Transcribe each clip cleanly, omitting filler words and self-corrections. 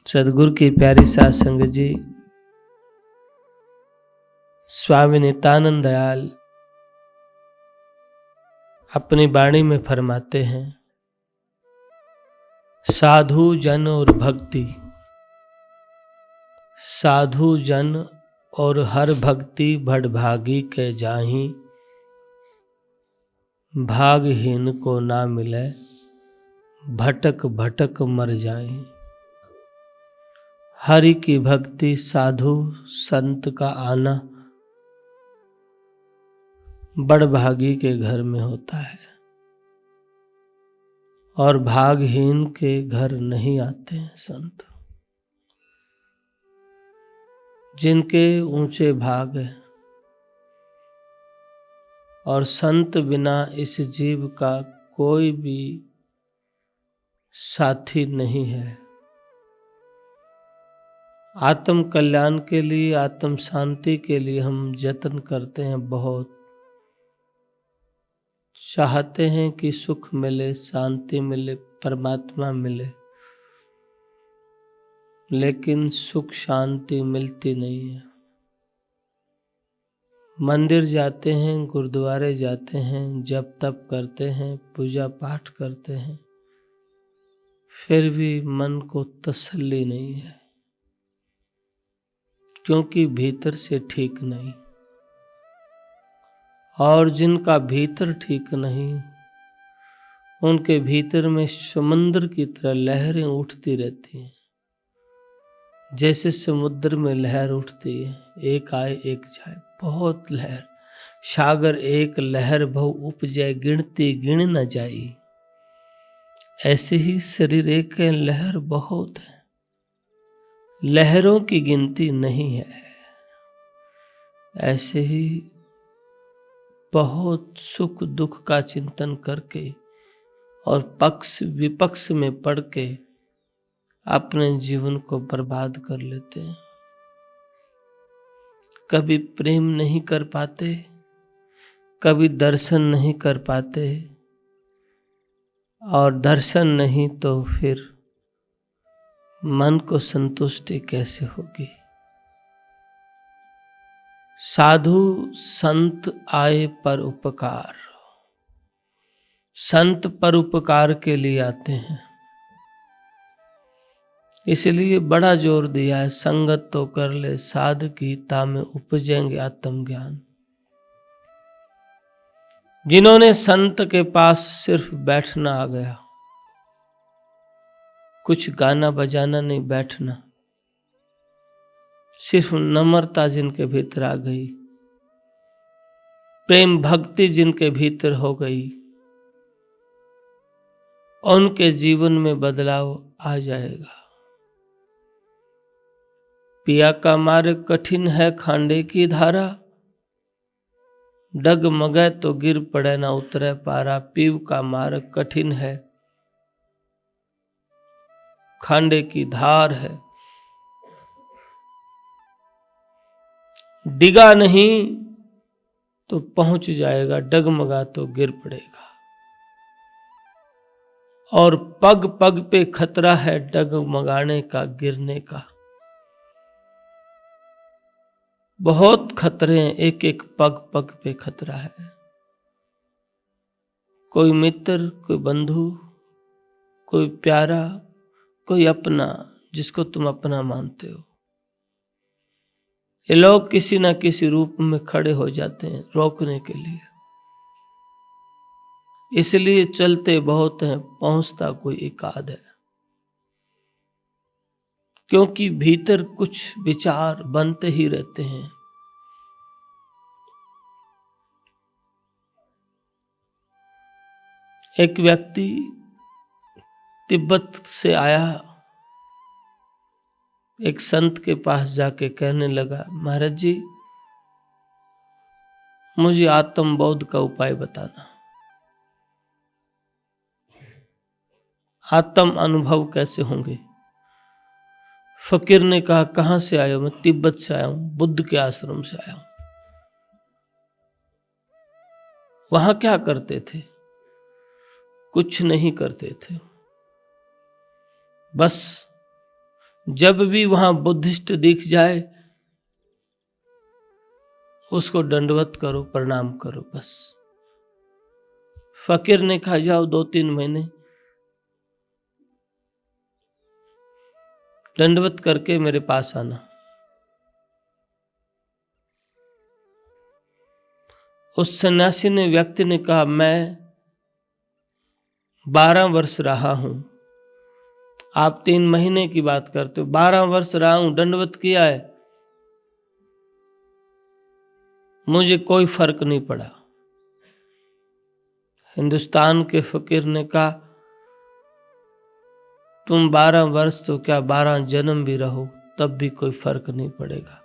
सदगुरु की प्यारी साध संगत जी, स्वामी नित्यानंद दयाल अपनी वाणी में फरमाते हैं, साधु जन और भक्ति, साधु जन और हर भक्ति भड़भागी के जाहि, भागहीन को ना मिले भटक भटक मर जाए। हरि की भक्ति, साधु संत का आना बड़भागी के घर में होता है और भागहीन के घर नहीं आते हैं संत। जिनके ऊंचे भाग है और संत बिना इस जीव का कोई भी साथी नहीं है। आत्म कल्याण के लिए, आत्म शांति के लिए हम यत्न करते हैं, बहुत चाहते हैं कि सुख मिले, शांति मिले, परमात्मा मिले, लेकिन सुख शांति मिलती नहीं है। मंदिर जाते हैं, गुरुद्वारे जाते हैं, जप तप करते हैं, पूजा पाठ करते हैं, फिर भी मन को तसल्ली नहीं है, क्योंकि भीतर से ठीक नहीं। और जिनका भीतर ठीक नहीं, उनके भीतर में समुद्र की तरह लहरें उठती रहती हैं। जैसे समुद्र में लहर उठती है, एक आए एक जाए, बहुत लहर। सागर एक लहर बहु उपजे, गिनती गिन न जाई। ऐसे ही शरीर एक लहर बहुत है, लहरों की गिनती नहीं है। ऐसे ही बहुत सुख दुख का चिंतन करके और पक्ष विपक्ष में पड़ के अपने जीवन को बर्बाद कर लेते हैं। कभी प्रेम नहीं कर पाते, कभी दर्शन नहीं कर पाते, और दर्शन नहीं तो फिर मन को संतुष्टि कैसे होगी। साधु संत आए पर उपकार, संत पर उपकार के लिए आते हैं। इसलिए बड़ा जोर दिया है, संगत तो कर ले साध गीता में उपजेंगे आत्मज्ञान। जिन्होंने संत के पास सिर्फ बैठना आ गया, कुछ गाना बजाना नहीं, बैठना, सिर्फ नम्रता जिनके भीतर आ गई, प्रेम भक्ति जिनके भीतर हो गई, उनके जीवन में बदलाव आ जाएगा। पिया का मार्ग कठिन है खांडे की धारा, डगमगे तो गिर पड़े ना उतरे पारा। पीव का मार्ग कठिन है, खांडे की धार है, डिगा नहीं तो पहुंच जाएगा, डगमगा तो गिर पड़ेगा। और पग पग पे खतरा है डगमगाने का, गिरने का। बहुत खतरे हैं, एक एक पग पग पे खतरा है। कोई मित्र, कोई बंधु, कोई प्यारा, कोई अपना, जिसको तुम अपना मानते हो, ये लोग किसी न किसी रूप में खड़े हो जाते हैं रोकने के लिए। इसलिए चलते बहुत हैं, पहुंचता कोई एकाध है। क्योंकि भीतर कुछ विचार बनते ही रहते हैं। एक व्यक्ति तिब्बत से आया, एक संत के पास जाके कहने लगा, महाराज जी मुझे आत्मबोध का उपाय बताना, आत्म अनुभव कैसे होंगे। फकीर ने कहा, कहां से आए हो? मैं तिब्बत से आया हूं, बुद्ध के आश्रम से आया हूं। वहां क्या करते थे? कुछ नहीं करते थे, बस जब भी वहां बुद्धिस्ट दिख जाए उसको दंडवत करो, प्रणाम करो बस। फकीर ने कहा जाओ 2-3 महीने दंडवत करके मेरे पास आना। उस सन्यासी ने व्यक्ति ने कहा मैं 12 वर्ष रहा हूं, आप 3 महीने की बात करते हो, 12 वर्ष रहा हूं, दंडवत किया है, मुझे कोई फर्क नहीं पड़ा। हिंदुस्तान के फकीर ने कहा तुम 12 वर्ष तो क्या 12 जन्म भी रहो तब भी कोई फर्क नहीं पड़ेगा,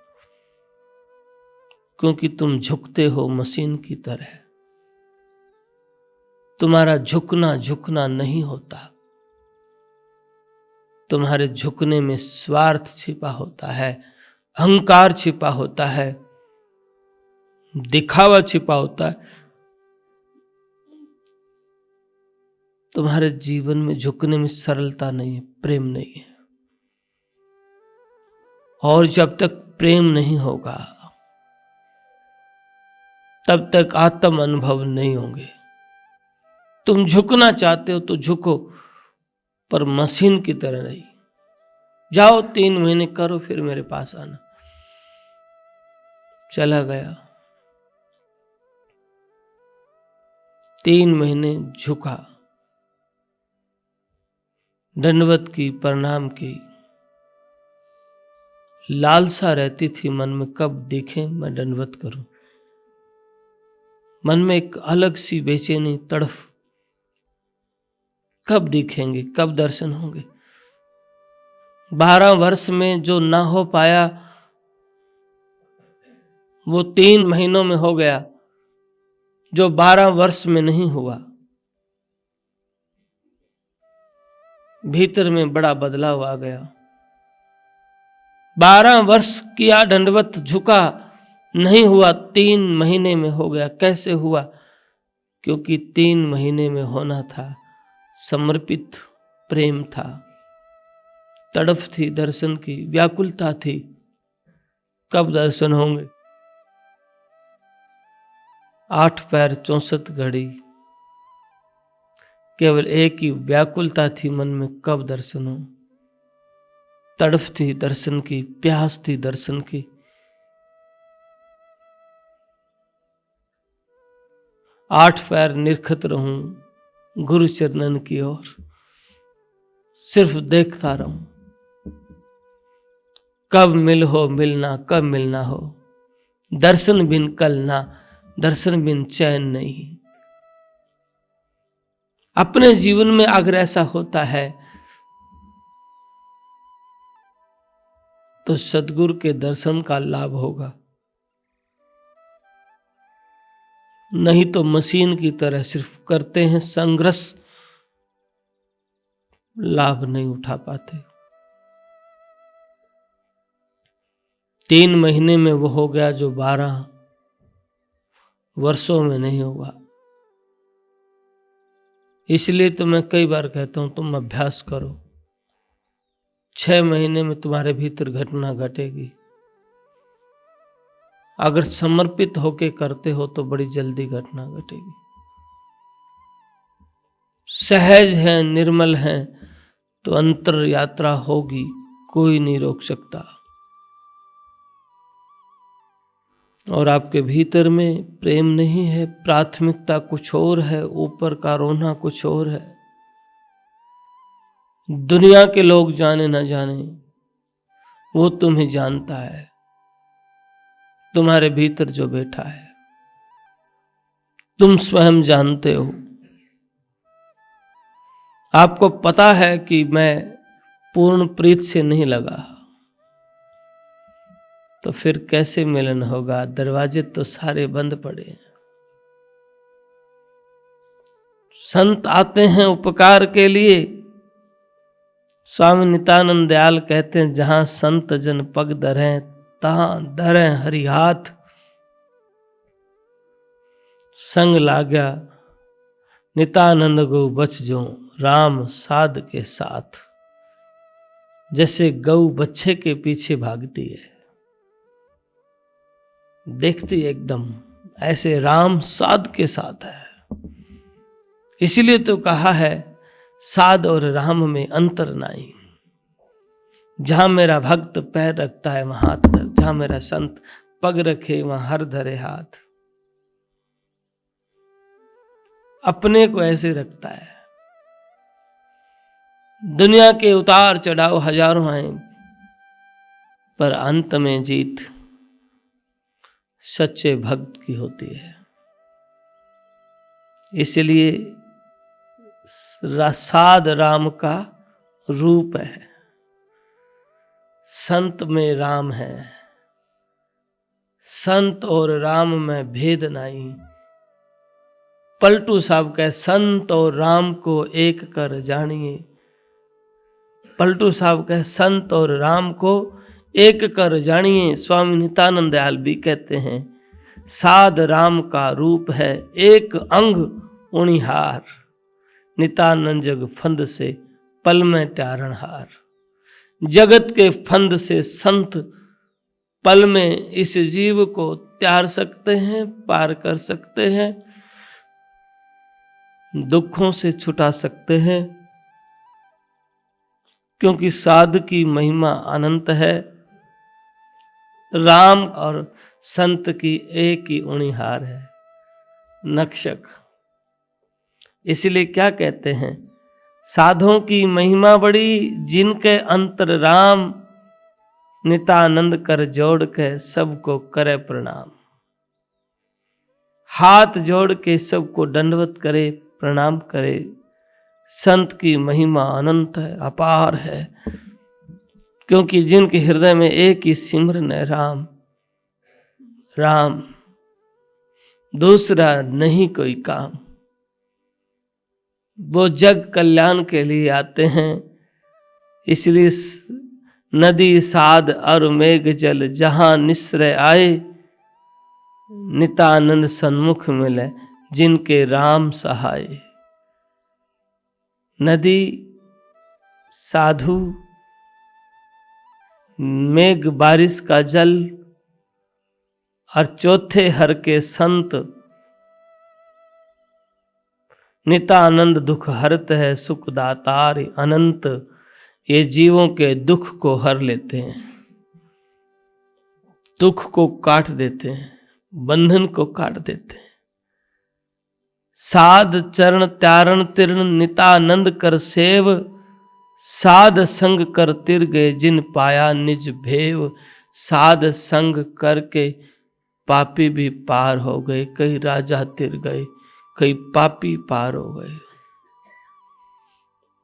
क्योंकि तुम झुकते हो मशीन की तरह। तुम्हारा झुकना नहीं होता, तुम्हारे झुकने में स्वार्थ छिपा होता है, अहंकार छिपा होता है, दिखावा छिपा होता है। तुम्हारे जीवन में झुकने में सरलता नहीं है, प्रेम नहीं है। और जब तक प्रेम नहीं होगा तब तक आत्म अनुभव नहीं होंगे। तुम झुकना चाहते हो तो झुको, पर मशीन की तरह नहीं। जाओ 3 महीने करो फिर मेरे पास आना। चला गया, 3 महीने झुका, दंडवत की, प्रणाम की। लालसा रहती थी मन में, कब देखें मैं दंडवत करूं। मन में एक अलग सी बेचैनी, तड़फ, कब दिखेंगे, कब दर्शन होंगे। 12 वर्ष में जो ना हो पाया वो 3 महीनों में हो गया, जो 12 वर्ष में नहीं हुआ। भीतर में बड़ा बदलाव आ गया। 12 वर्ष किया दंडवत, झुका, नहीं हुआ, 3 महीने में हो गया। कैसे हुआ? क्योंकि 3 महीने में होना था, समर्पित प्रेम था, तड़फ थी दर्शन की, व्याकुलता थी। कब दर्शन होंगे? 8 पैर 64 घड़ी, केवल एक ही व्याकुलता थी मन में, कब दर्शन हो। तड़फ थी दर्शन की, प्यास थी दर्शन की। 8 पैर निरखत रहूं गुरु चरणन की ओर, सिर्फ देखता रहूं। कब मिल हो मिलना, कब मिलना हो। दर्शन बिन कल ना, दर्शन बिन चैन नहीं। अपने जीवन में अगर ऐसा होता है तो सद्गुरु के दर्शन का लाभ होगा, नहीं तो मशीन की तरह सिर्फ करते हैं संघर्ष, लाभ नहीं उठा पाते। 3 महीने में वो हो गया जो 12 वर्षों में नहीं हुआ। इसलिए तो मैं कई बार कहता हूं तुम अभ्यास करो, 6 महीने में तुम्हारे भीतर घटना घटेगी। अगर समर्पित होके करते हो तो बड़ी जल्दी घटना घटेगी। सहज है, निर्मल है तो अंतर यात्रा होगी, कोई नहीं रोक सकता। और आपके भीतर में प्रेम नहीं है, प्राथमिकता कुछ और है, ऊपर का रोना कुछ और है। दुनिया के लोग जाने ना जाने, वो तुम्हें जानता है, तुम्हारे भीतर जो बैठा है तुम स्वयं जानते हो। आपको पता है कि मैं पूर्ण प्रीत से नहीं लगा, तो फिर कैसे मिलन होगा? दरवाजे तो सारे बंद पड़े हैं। संत आते हैं उपकार के लिए। स्वामी नित्यानंद दयाल कहते हैं जहां संत जन पग धरें तहां धरें हरि हाथ। संग लाग्या नित्यानंद गो बच जो राम साध के साथ। जैसे गऊ बच्चे के पीछे भागती है, देखती एकदम, ऐसे राम साध के साथ है। इसीलिए तो कहा है साध और राम में अंतर नहीं। जहां मेरा भक्त पैर रखता है वहां हाथ धर, जहां मेरा संत पग रखे वहां हर धरे हाथ। अपने को ऐसे रखता है। दुनिया के उतार चढ़ाव हजारों आए, पर अंत में जीत सच्चे भक्त की होती है। इसलिए साध राम का रूप है, संत में राम है। संत और राम में भेद नहीं। पलटू साहब कहे संत और राम को एक कर जानिए। पलटू साहब कहे संत और राम को एक कर जानिए। स्वामी नित्यानंद दयाल भी कहते हैं साध राम का रूप है एक अंग उणिहार। नित्यानंद जग फंद से पल में त्यारण हार। जगत के फंद से संत पल में इस जीव को त्यार सकते हैं, पार कर सकते हैं, दुखों से छुटा सकते हैं, क्योंकि साध की महिमा अनंत है। राम और संत की एक ही उणिहार है, नक्षक। इसलिए क्या कहते हैं, साधों की महिमा बड़ी जिनके अंतर राम। नित्यानंद कर जोड़ के सबको करे प्रणाम। हाथ जोड़ के सबको दंडवत करे, प्रणाम करे। संत की महिमा अनंत है, अपार है, क्योंकि जिनके हृदय में एक ही सिमरन है राम राम, दूसरा नहीं कोई काम। वो जग कल्याण के लिए आते हैं। इसलिए नदी साध और मेघ जल जहां निश्रय आए। नित्यानंद सन्मुख मिले जिनके राम सहाय। नदी, साधु, मेघ बारिश का जल और चौथे हर के संत। नित्यानंद दुख हरत है सुख दातार अनंत। ये जीवों के दुख को हर लेते हैं, दुख को काट देते हैं, बंधन को काट देते हैं। साध चरण त्यारण तीर्ण नित्यानंद कर सेव। साध संग कर तिर गए जिन पाया निज भेव। साध संग करके पापी भी पार हो गए। कई राजा तिर गए, कई पापी पार हो गए।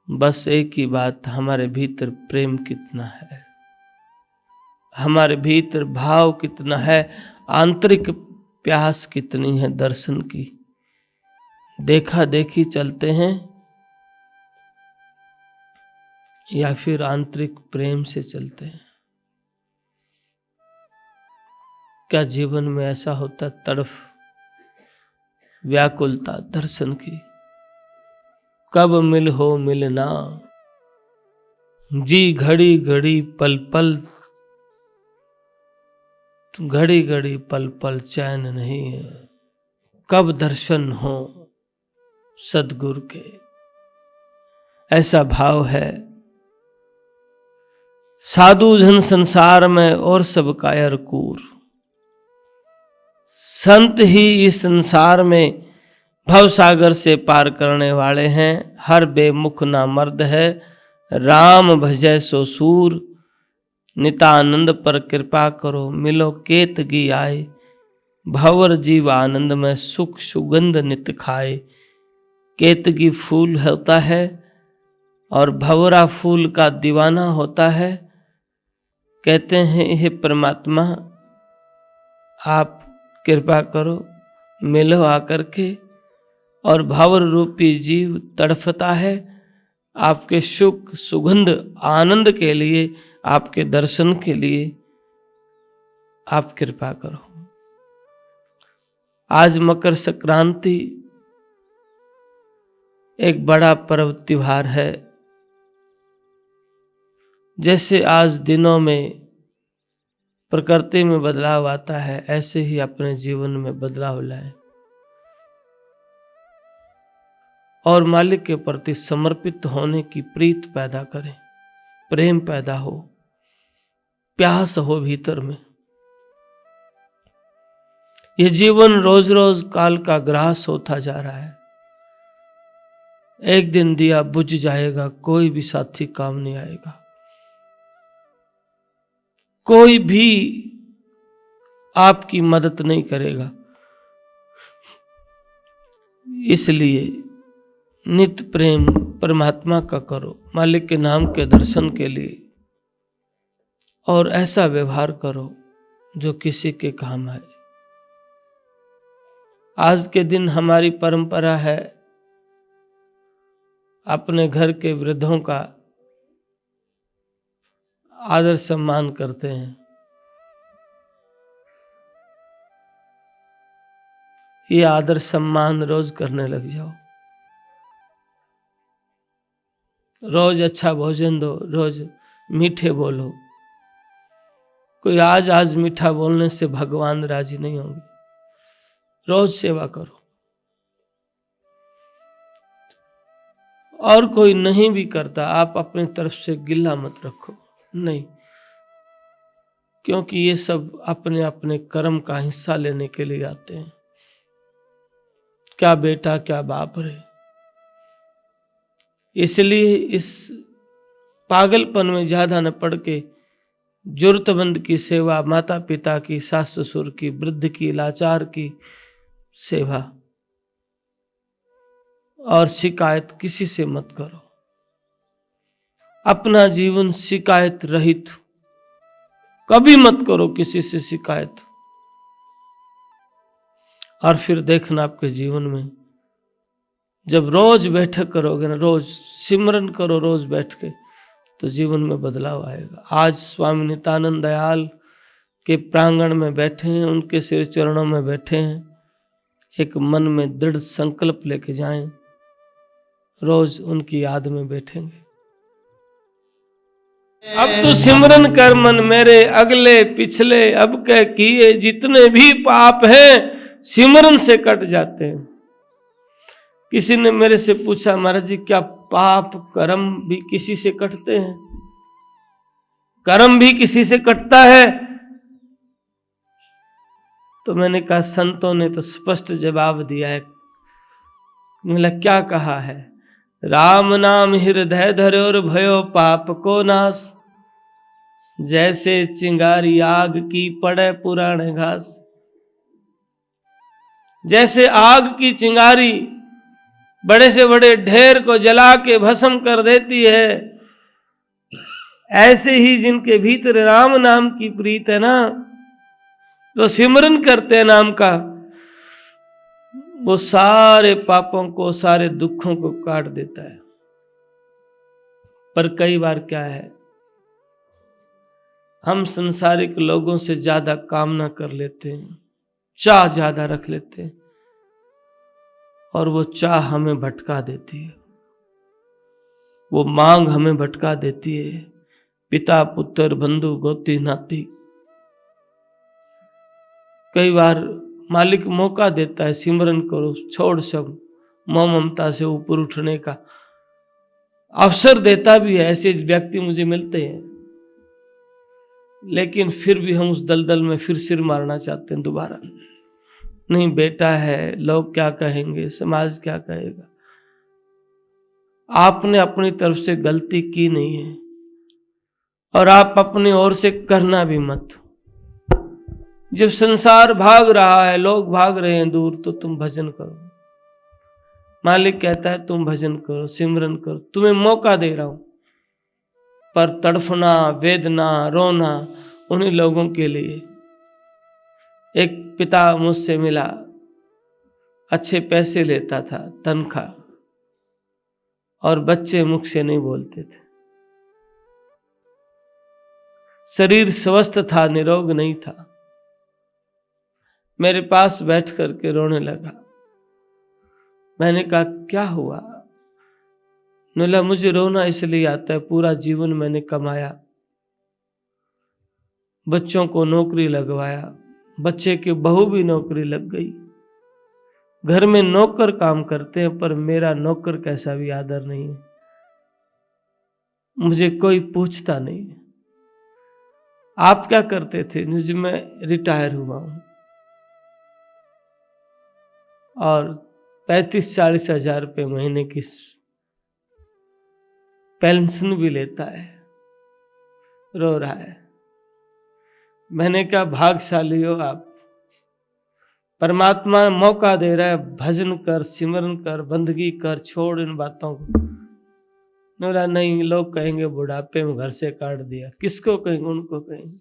बस एक ही बात, हमारे भीतर प्रेम कितना है, हमारे भीतर भाव कितना है, आंतरिक प्यास कितनी है दर्शन की। देखा देखी चलते हैं या फिर आंतरिक प्रेम से चलते हैं। क्या जीवन में ऐसा होता तड़फ, व्याकुलता दर्शन की? कब मिल हो मिलना, जी घड़ी घड़ी पल पल, घड़ी घड़ी पल पल चैन नहीं है। कब दर्शन हो सद्गुरु के, ऐसा भाव है। साधु जन संसार में और सब कायर कूर। संत ही इस संसार में भव सागर से पार करने वाले हैं। हर बेमुख ना मर्द है, राम भजय सो सूर। नित्यानंद पर कृपा करो मिलो केतगी आए। भंवर जीव आनंद में सुख सुगंध नित खाए। केतकी फूल होता है और भंवरा फूल का दीवाना होता है। कहते हैं हे परमात्मा आप कृपा करो, मिलो आकर के। और भंवर रूपी जीव तड़फता है आपके सुख सुगंध आनंद के लिए, आपके दर्शन के लिए। आप कृपा करो। आज मकर संक्रांति एक बड़ा पर्व त्योहार है। जैसे आज दिनों में प्रकृति में बदलाव आता है, ऐसे ही अपने जीवन में बदलाव लाए और मालिक के प्रति समर्पित होने की प्रीत पैदा करें, प्रेम पैदा हो, प्यास हो भीतर में। यह जीवन रोज रोज काल का ग्रास होता जा रहा है। एक दिन दिया बुझ जाएगा, कोई भी साथी काम नहीं आएगा, कोई भी आपकी मदद नहीं करेगा। इसलिए नित्य प्रेम परमात्मा का करो, मालिक के नाम के दर्शन के लिए, और ऐसा व्यवहार करो जो किसी के काम आए। आज के दिन हमारी परंपरा है अपने घर के वृद्धों का आदर सम्मान करते हैं। ये आदर सम्मान रोज करने लग जाओ। रोज अच्छा भोजन दो, रोज मीठे बोलो। कोई आज मीठा बोलने से भगवान राजी नहीं होंगे। रोज सेवा करो। और कोई नहीं भी करता, आप अपनी तरफ से गिल्ला मत रखो, नहीं, क्योंकि ये सब अपने अपने कर्म का हिस्सा लेने के लिए आते हैं। क्या बेटा क्या बाप रे। इसलिए इस पागलपन में ज्यादा न पड़ के जरूरतमंद की सेवा, माता पिता की, सास ससुर की, वृद्ध की, लाचार की सेवा, और शिकायत किसी से मत करो। अपना जीवन शिकायत रहित, कभी मत करो किसी से शिकायत। और फिर देखना आपके जीवन में जब रोज बैठक करोगे ना, रोज सिमरन करो रोज बैठ के, तो जीवन में बदलाव आएगा। आज स्वामी नित्यानंद दयाल के प्रांगण में बैठे हैं, उनके सिर चरणों में बैठे हैं। एक मन में दृढ़ संकल्प लेके जाएं, रोज उनकी याद में बैठेंगे। अब तो सिमरन कर मन मेरे, अगले पिछले अब के किए जितने भी पाप हैं सिमरन से कट जाते हैं। किसी ने मेरे से पूछा, महाराज जी क्या पाप कर्म भी किसी से कटते हैं? कर्म भी किसी से कटता है? तो मैंने कहा संतों ने तो स्पष्ट जवाब दिया है। बोला क्या कहा है? राम नाम हृदय धरो भयो पाप को नाश, जैसे चिंगारी आग की पड़े पुराने घास। जैसे आग की चिंगारी बड़े से बड़े ढेर को जला के भस्म कर देती है, ऐसे ही जिनके भीतर राम नाम की प्रीत है ना, तो सिमरन करते हैं नाम का, वो सारे पापों को, सारे दुखों को काट देता है। पर कई बार क्या है, हम संसारिक लोगों से ज्यादा कामना कर लेते हैं, चाह ज्यादा रख लेते हैं, और वो चाह हमें भटका देती है, वो मांग हमें भटका देती है। पिता पुत्र बंधु गोती नाती, कई बार मालिक मौका देता है सिमरन करो, छोड़ सब, मोह ममता से ऊपर उठने का अवसर देता भी है। ऐसे व्यक्ति मुझे मिलते हैं, लेकिन फिर भी हम उस दलदल में फिर सिर मारना चाहते हैं दोबारा। नहीं, बेटा है, लोग क्या कहेंगे, समाज क्या कहेगा। आपने अपनी तरफ से गलती की नहीं है, और आप अपनी ओर से करना भी मत। जब संसार भाग रहा है, लोग भाग रहे हैं दूर, तो तुम भजन करो। मालिक कहता है तुम भजन करो, सिमरन करो, तुम्हें मौका दे रहा हूं। पर तड़फना, वेदना, रोना उन्हीं लोगों के लिए। एक पिता मुझसे मिला, अच्छे पैसे लेता था, तनख्वाह, और बच्चे मुख से नहीं बोलते थे। शरीर स्वस्थ था, निरोग नहीं था। मेरे पास बैठ करके रोने लगा। मैंने कहा क्या हुआ? बोला मुझे रोना इसलिए आता है, पूरा जीवन मैंने कमाया, बच्चों को नौकरी लगवाया, बच्चे की बहू भी नौकरी लग गई। घर में नौकर काम करते हैं, पर मेरा नौकर कैसा भी आदर नहीं है, मुझे कोई पूछता नहीं है। आप क्या करते थे? जी मैं रिटायर हुआ हूं और 35-40 हजार रुपये महीने की पेंशन भी लेता है, रो रहा है। मैंने कहा भाग्यशाली हो आप, परमात्मा मौका दे रहा है, भजन कर, सिमरन कर, बंदगी कर, छोड़ इन बातों को। मेरा नहीं, लोग कहेंगे बुढ़ापे में घर से काट दिया। किसको कहेंगे? उनको कहेंगे।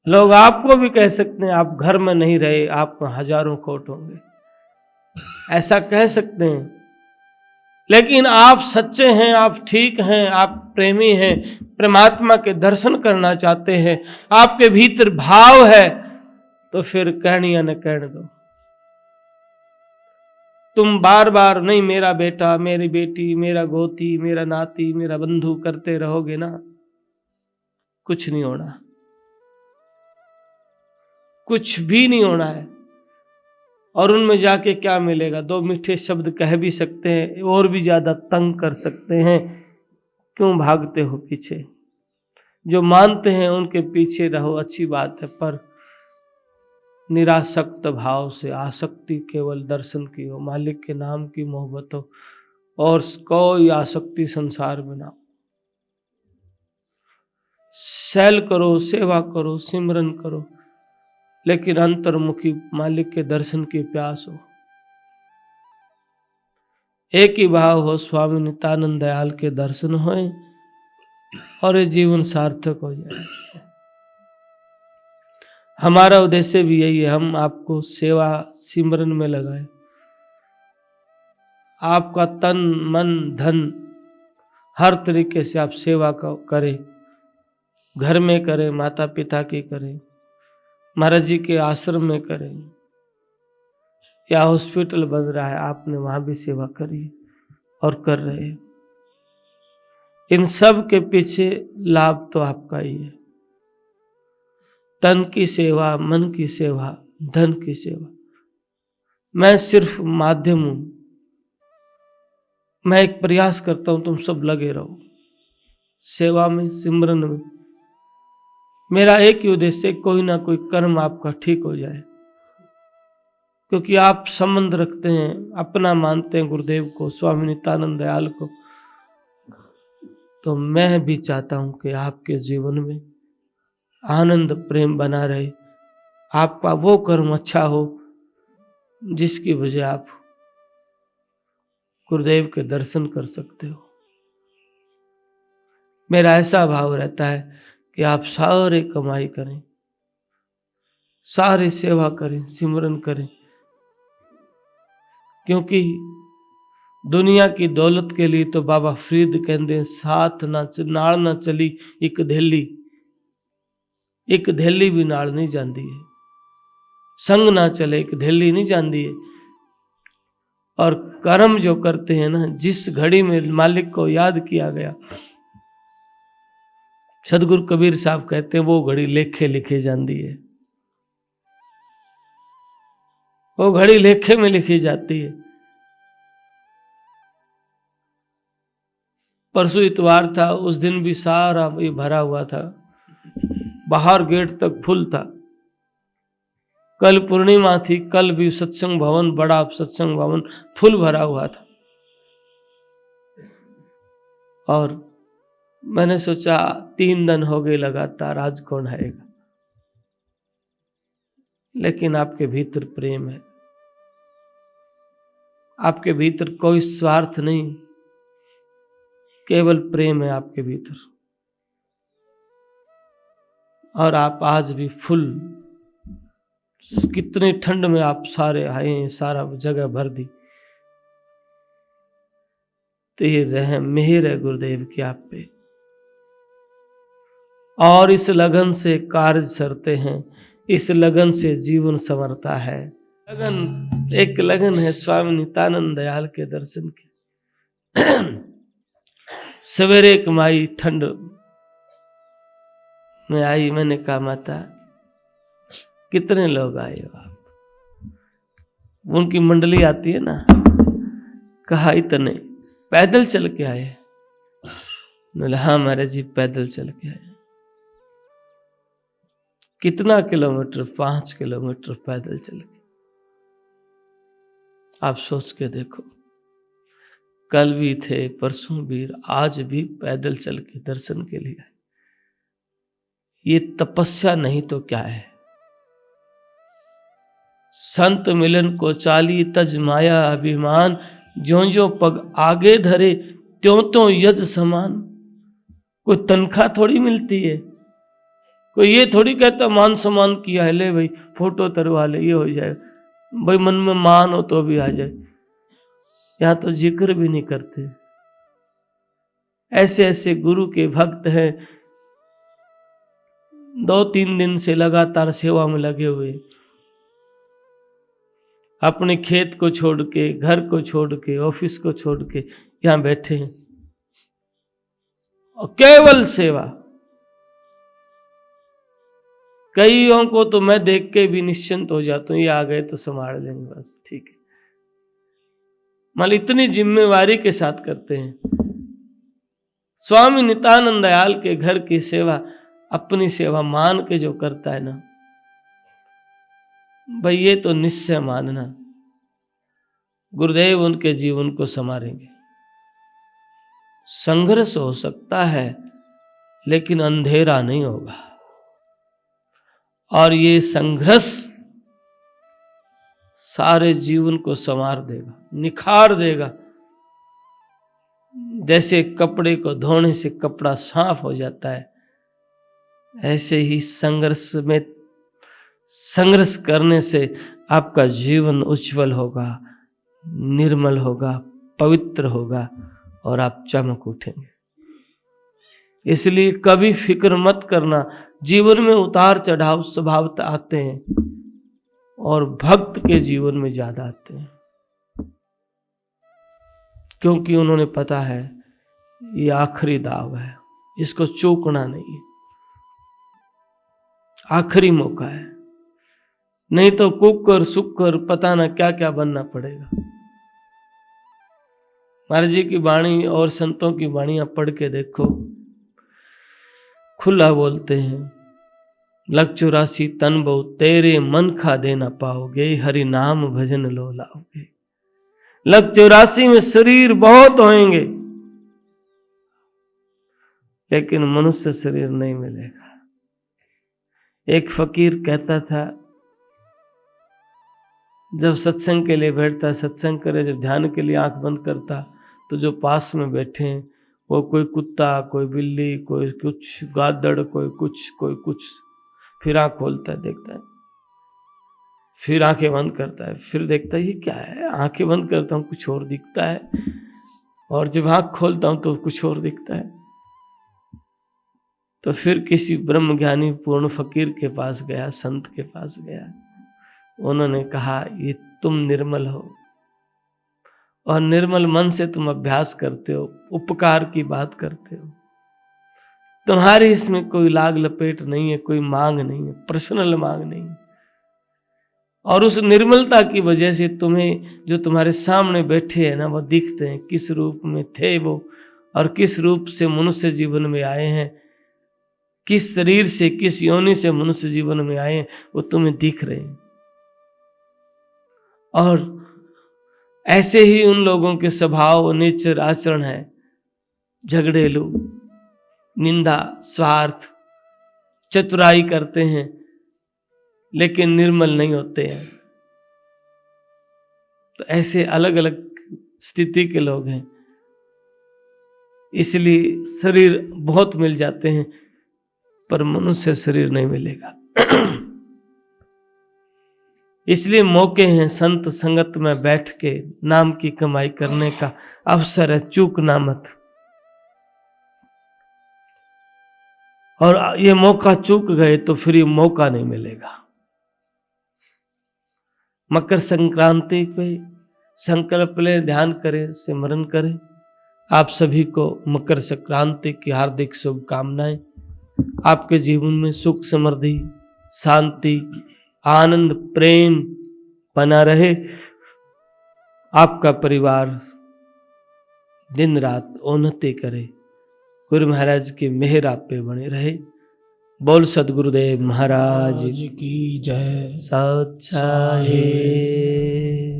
लोग आपको भी कह सकते हैं आप घर में नहीं रहे, आप हजारों खोट होंगे, ऐसा कह सकते हैं। लेकिन आप सच्चे हैं, आप ठीक हैं, आप प्रेमी हैं, परमात्मा के दर्शन करना चाहते हैं, आपके भीतर भाव है, तो फिर कहनी या न कहने दो। तुम बार बार नहीं मेरा बेटा, मेरी बेटी, मेरा गोती, मेरा नाती, मेरा बंधु करते रहोगे ना, कुछ नहीं होना, कुछ भी नहीं होना है। और उनमें जाके क्या मिलेगा? 2 मीठे शब्द कह भी सकते हैं, और भी ज्यादा तंग कर सकते हैं। क्यों भागते हो पीछे? जो मानते हैं उनके पीछे रहो, अच्छी बात है, पर निरासक्त भाव से, आसक्ति केवल दर्शन की हो, मालिक के नाम की मोहब्बत हो, और कोई आसक्ति संसार में ना हो। सैल करो, सेवा करो, सिमरन करो, लेकिन अंतर्मुखी मालिक के दर्शन की प्यास हो। एक ही भाव हो, स्वामी नित्यानंद दयाल के दर्शन होए और ये जीवन सार्थक हो जाए। हमारा उद्देश्य भी यही है, हम आपको सेवा सिमरन में लगाएं, आपका तन मन धन हर तरीके से आप सेवा करें, घर में करें, माता पिता की करें, महाराज जी के आश्रम में करें, या हॉस्पिटल बन रहा है आपने वहां भी सेवा करी और कर रहे हैं। इन सब के पीछे लाभ तो आपका ही है। तन की सेवा, मन की सेवा, धन की सेवा, मैं सिर्फ माध्यम हूं। मैं एक प्रयास करता हूं, तुम सब लगे रहो सेवा में, सिमरन में। मेरा एक ही उद्देश्य, कोई ना कोई कर्म आपका ठीक हो जाए, क्योंकि आप संबंध रखते हैं, अपना मानते हैं गुरुदेव को, स्वामी नित्यानंद दयाल को। तो मैं भी चाहता हूं कि आपके जीवन में आनंद प्रेम बना रहे, आपका वो कर्म अच्छा हो जिसकी वजह आप गुरुदेव के दर्शन कर सकते हो। मेरा ऐसा भाव रहता है कि आप सारे कमाई करें, सारे सेवा करें, सिमरन करें, क्योंकि दुनिया की दौलत के लिए तो बाबा फरीद कहते साथ नाल ना चली एक धेली, एक धेली भी नाल नहीं जाती है, संग ना चले एक धेली नहीं जाती है। और कर्म जो करते हैं ना, जिस घड़ी में मालिक को याद किया गया, सदगुरु कबीर साहब कहते हैं वो घड़ी लेखे लिखी जाती है, वो घड़ी लेखे में लिखी जाती है। परसों इतवार था, उस दिन भी सारा ये भरा हुआ था, बाहर गेट तक फुल था। कल पूर्णिमा थी, कल भी सत्संग भवन, बड़ा सत्संग भवन फुल भरा हुआ था। और मैंने सोचा 3 दिन हो गए लगातार, आज कौन आएगा। लेकिन आपके भीतर प्रेम है, आपके भीतर कोई स्वार्थ नहीं, केवल प्रेम है आपके भीतर। और आप आज भी फुल, कितनी ठंड में आप सारे आए हैं, सारा जगह भर दी। तो ये रहम मेहर है गुरुदेव की आप पे, और इस लगन से कार्य सरते हैं, इस लगन से जीवन संवरता है। लगन, एक लगन है स्वामी नित्यानंद दयाल के दर्शन की। सवेरे कमाई, ठंड मैं आई, मैंने कहा माता कितने लोग आए हो आप? उनकी मंडली आती है ना, कहा इतने। पैदल चल के आए? बोले हाँ महाराज जी पैदल चल के आए। कितना किलोमीटर? 5 किलोमीटर पैदल चल के। आप सोच के देखो, कल भी थे, परसों भी, आज भी पैदल चल के दर्शन के लिए आए। ये तपस्या नहीं तो क्या है? संत मिलन को चाली तज माया अभिमान, ज्यों ज्यों पग आगे धरे त्यों त्यों यज समान। कोई तनख्वाह थोड़ी मिलती है, कोई ये थोड़ी कहता मान सम्मान किया है, ले भाई फोटो तरवा ले, ये हो जाए भाई, मन में मान हो तो भी आ जाए। यहां तो जिक्र भी नहीं करते। ऐसे ऐसे गुरु के भक्त हैं, 2-3 दिन से लगातार सेवा में लगे हुए, अपने खेत को छोड़ के, घर को छोड़ के, ऑफिस को छोड़ के यहां बैठे हैं और केवल सेवा। कईयों को तो मैं देख के भी निश्चिंत हो जाता हूं, ये आ गए तो संभाल लेंगे बस, ठीक है। मान इतनी जिम्मेवारी के साथ करते हैं। स्वामी नित्यानंद दयाल के घर की सेवा अपनी सेवा मान के जो करता है ना भाई, ये तो निश्चय मानना गुरुदेव उनके जीवन को संवारेंगे। संघर्ष हो सकता है लेकिन अंधेरा नहीं होगा, और ये संघर्ष सारे जीवन को संवार देगा, निखार देगा। जैसे कपड़े को धोने से कपड़ा साफ हो जाता है, ऐसे ही संघर्ष करने से आपका जीवन उज्जवल होगा, निर्मल होगा, पवित्र होगा और आप चमक उठेंगे। इसलिए कभी फिक्र मत करना, जीवन में उतार चढ़ाव स्वभावतः आते हैं और भक्त के जीवन में ज्यादा आते हैं, क्योंकि उन्होंने पता है ये आखिरी दाव है, इसको चूकना नहीं है, आखिरी मौका है, नहीं तो कुकर सुकर पता ना क्या क्या बनना पड़ेगा। महाराज जी की वाणी और संतों की वाणियां पढ़ के देखो, खुला बोलते हैं। लग 84 तन बहु तेरे मन खा दे ना पाओगे, हरि नाम भजन लो लाओगे। लग 84 में शरीर बहुत होंगे लेकिन मनुष्य शरीर नहीं मिलेगा। एक फकीर कहता था, जब सत्संग के लिए बैठता, सत्संग करे, जब ध्यान के लिए आंख बंद करता, तो जो पास में बैठे हैं वो कोई कुत्ता, कोई बिल्ली, कोई कुछ गादड़, कोई कुछ, फिर आंख खोलता है, देखता है, फिर आंखें बंद करता है, फिर देखता है ये क्या है, आंखें बंद करता हूं कुछ और दिखता है, और जब आंख खोलता हूं तो कुछ और दिखता है। तो फिर किसी ब्रह्म ज्ञानी पूर्ण फकीर के पास गया, संत के पास गया, उन्होंने कहा ये तुम निर्मल हो और निर्मल मन से तुम अभ्यास करते हो, उपकार की बात करते हो, तुम्हारी इसमें कोई लाग लपेट नहीं है, कोई मांग नहीं है, पर्सनल मांग नहीं है, और उस निर्मलता की वजह से तुम्हें जो तुम्हारे सामने बैठे हैं ना वो दिखते हैं, किस रूप में थे वो और किस रूप से मनुष्य जीवन में आए हैं, किस शरीर से, किस योनि से मनुष्य जीवन में आए हैं, वो तुम्हें दिख रहे हैं। और ऐसे ही उन लोगों के स्वभाव, नेचर, आचरण है, झगड़ेलू, निंदा, स्वार्थ, चतुराई करते हैं लेकिन निर्मल नहीं होते हैं। तो ऐसे अलग अलग स्थिति के लोग हैं, इसलिए शरीर बहुत मिल जाते हैं पर मनुष्य शरीर नहीं मिलेगा। इसलिए मौके हैं संत संगत में बैठ के नाम की कमाई करने का अवसर है, चूकना मत। और ये मौका चूक गए तो फिर ये मौका नहीं मिलेगा। मकर संक्रांति पे संकल्प ले, ध्यान करें, सिमरन करें। आप सभी को मकर संक्रांति की हार्दिक शुभकामनाएं। आपके जीवन में सुख, समृद्धि, शांति, आनंद, प्रेम बना रहे। आपका परिवार दिन रात उन्नति करे। गुरु महाराज की मेहर आप पे बने रहे। बोल सद्गुरुदेव महाराज की जय। सच्चा है।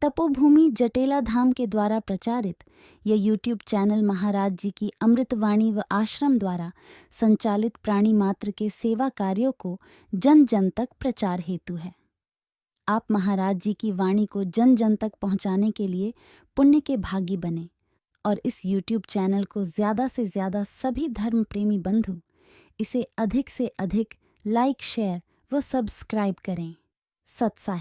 तपोभूमि जटेला धाम के द्वारा प्रचारित यह यूट्यूब चैनल महाराज जी की अमृतवाणी व आश्रम द्वारा संचालित प्राणी मात्र के सेवा कार्यों को जन जन तक प्रचार हेतु है। आप महाराज जी की वाणी को जन जन तक पहुंचाने के लिए पुण्य के भागी बने और इस यूट्यूब चैनल को ज्यादा से ज्यादा सभी धर्म प्रेमी बंधु इसे अधिक से अधिक लाइक, शेयर व सब्सक्राइब करें। सत्साहिब।